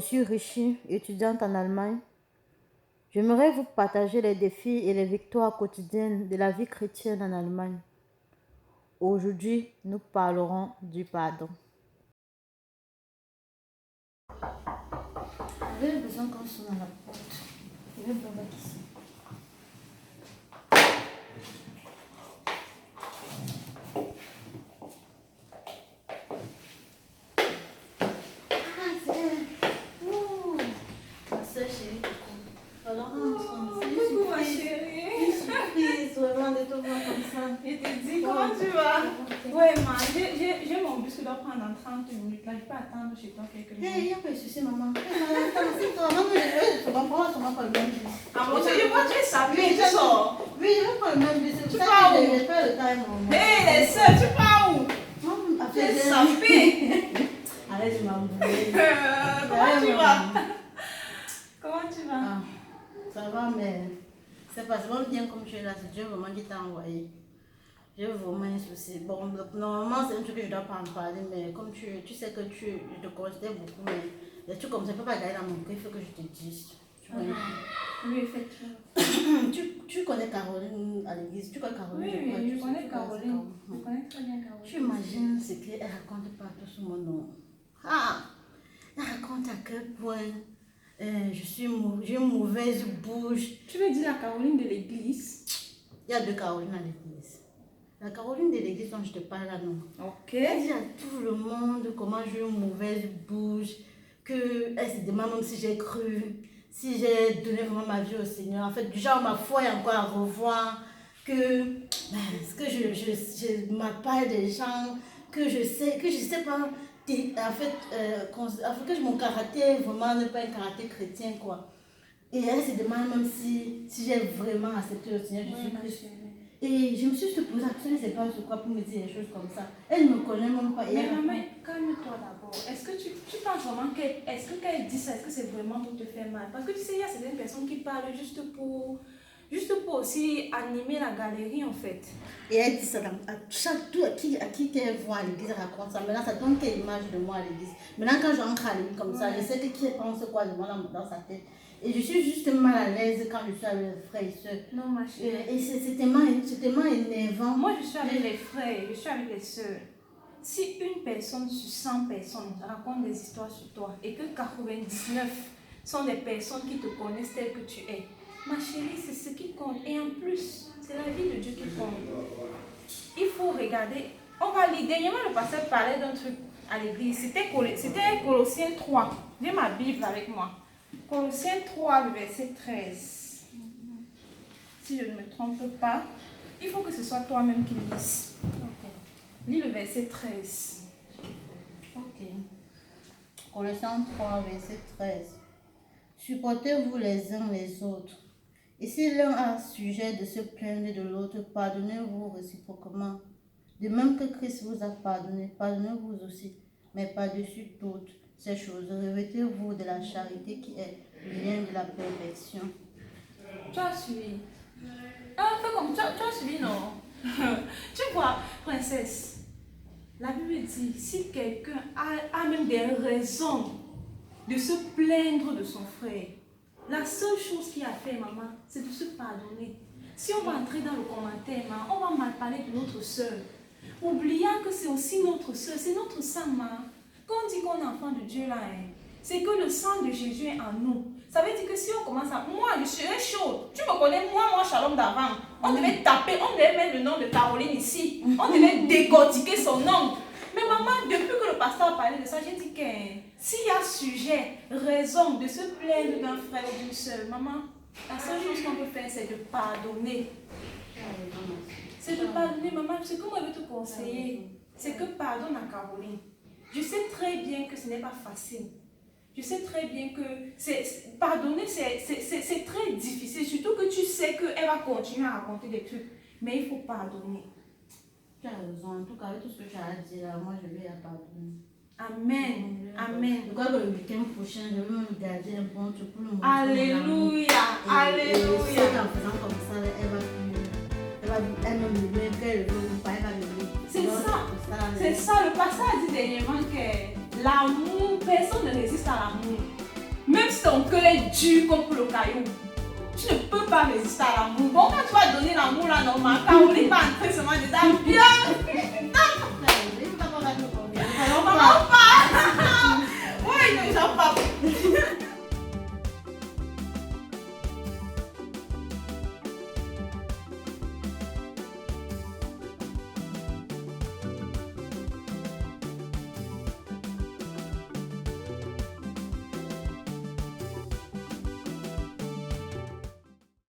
suis Rishi, étudiante en Allemagne. J'aimerais vous partager les défis et les victoires quotidiennes de la vie chrétienne en Allemagne. Aujourd'hui, nous parlerons du pardon. J'avais besoin qu'on sonne à la porte. Je vais vous mettre ici. Coucou ma chérie. Surprise, vraiment de te voir comme ça. Je te dis, comment tu vas? Ouais, ma, j'ai mon bus qui doit prendre dans 30 minutes. Là, je peux attendre chez toi quelques minutes. Il n'y a pas de souci, maman. C'est toi. Maman, je vais prendre le même bus. Ah bon, je vois que tu es sapé, tu sors. Oui, je vais prendre le même bus. Tu pars où? J'ai pas le temps, maman. Hé, les soeurs, tu pars où? Tu es sapé. Arrête de m'embrouiller. Comment tu vas? Comment tu vas? Ah, ça va, mais c'est pas bien comme tu es là. C'est Dieu vraiment qui t'a envoyé. J'ai vraiment un souci. Bon, normalement, c'est un truc que je ne dois pas en parler, mais comme tu sais que je te considère beaucoup, mais des trucs comme ça, je ne peux pas garder dans mon cœur, il faut que je te dise. Oui, effectivement. Tu connais Caroline à l'église? Tu connais Caroline? Oui, je connais Caroline. Je connais très bien Caroline. Tu imagines ce qu'elle raconte partout sur mon nom. Ah! Elle raconte à quel point j'ai une mauvaise bouche. Tu veux dire la Caroline de l'église? Il y a deux Carolines à l'église. La Caroline de l'église dont je te parle là, non. Ok. Elle dit à tout le monde comment j'ai une mauvaise bouche, qu'elle se demande même si j'ai cru, si j'ai donné vraiment ma vie au Seigneur. En fait, du genre, ma foi est encore à revoir, que je m'appelle des gens, que je sais pas, en fait, que mon caractère vraiment n'est pas un caractère chrétien, quoi. Et elle se demande même si j'ai vraiment accepté le Seigneur Jésus-Christ. Et je me suis juste posé la question, je ne sais pas sur quoi pour me dire des choses comme ça. Elle ne me connaît même pas. Mais maman, calme-toi d'abord. Est-ce que tu penses vraiment qu'elle dit ça, est-ce que c'est vraiment pour te faire mal? Parce que tu sais, il y a certaines personnes qui parlent juste pour aussi animer la galerie en fait. Et elle dit ça à qui qu'elle voit à l'église, elle raconte ça. Maintenant, ça donne quelle image de moi à l'église. Maintenant, quand j'entre à l'église comme ça, je sais que qui pense quoi de moi dans sa tête. Et je suis juste mal à l'aise quand je suis avec les frères et soeurs. Non, ma chérie. Et c'est tellement énervant. Moi, je suis avec les frères, je suis avec les soeurs. Si une personne sur 100 personnes raconte des histoires sur toi et que 99 sont des personnes qui te connaissent tel que tu es, ma chérie, c'est ce qui compte. Et en plus, c'est la vie de Dieu qui compte. Il faut regarder. On va lire. Dernièrement, le pasteur parlait d'un truc à l'église. C'était Colossiens 3. J'ai ma Bible avec moi. Colossiens 3, le verset 13. Si je ne me trompe pas, il faut que ce soit toi-même qui lises. Okay. Lis le verset 13. Ok. Colossiens 3, verset 13. Supportez-vous les uns les autres. Et si l'un a sujet de se plaindre de l'autre, pardonnez-vous réciproquement. De même que Christ vous a pardonné, pardonnez-vous aussi. Mais par-dessus toutes ces choses, revêtez-vous de la charité qui est le lien de la perfection. Tu as suivi. Ah, fais comme tu as suivi, non? Tu vois, princesse, la Bible dit, si quelqu'un a même des raisons de se plaindre de son frère, la seule chose qu'il a fait, maman, c'est de se pardonner. Si on va entrer dans le commentaire, maman, on va mal parler de notre soeur, oubliant que c'est aussi notre soeur, c'est notre sang, maman. Quand on dit qu'on est enfant de Dieu là, c'est que le sang de Jésus est en nous. Ça veut dire que si on commence à... Moi, je serais chaude. Tu me connais, moi, Shalom d'avant. On devait taper, on devait mettre le nom de Caroline ici. On devait décortiquer son nom. Mais maman, depuis que le pasteur a parlé de ça, j'ai dit que s'il y a sujet, raison de se plaindre d'un frère ou d'une soeur, maman, la seule chose qu'on peut faire, c'est de pardonner. C'est de pardonner, maman. Ce que moi je veux te conseiller, c'est que pardonne à Caroline. Je sais très bien que ce n'est pas facile. Je sais très bien que pardonner, c'est très difficile. Surtout que tu sais qu'elle va continuer à raconter des trucs. Mais il faut pardonner. Tu as raison. En tout cas, avec tout ce que tu as dit là, moi je lui ai pardonné. Amen. Amen. Je crois que le week-end prochain, je vais me garder un bon truc pour le montrer. Alléluia. Alléluia. En faisant comme ça, elle va me dire qu'elle veut pas, elle va me dire. C'est ça. C'est ça. Le pasteur a dit dernièrement que l'amour, personne ne résiste à l'amour. Même si ton cœur est dur comme pour le caillou, tu ne peux pas résister à l'amour. Bon, quand tu vas donner l'amour là, normal, Caroline va entrer seulement dedans. Bien! Maman va te convaincre. Maman, pas! Oui, ne j'en pas.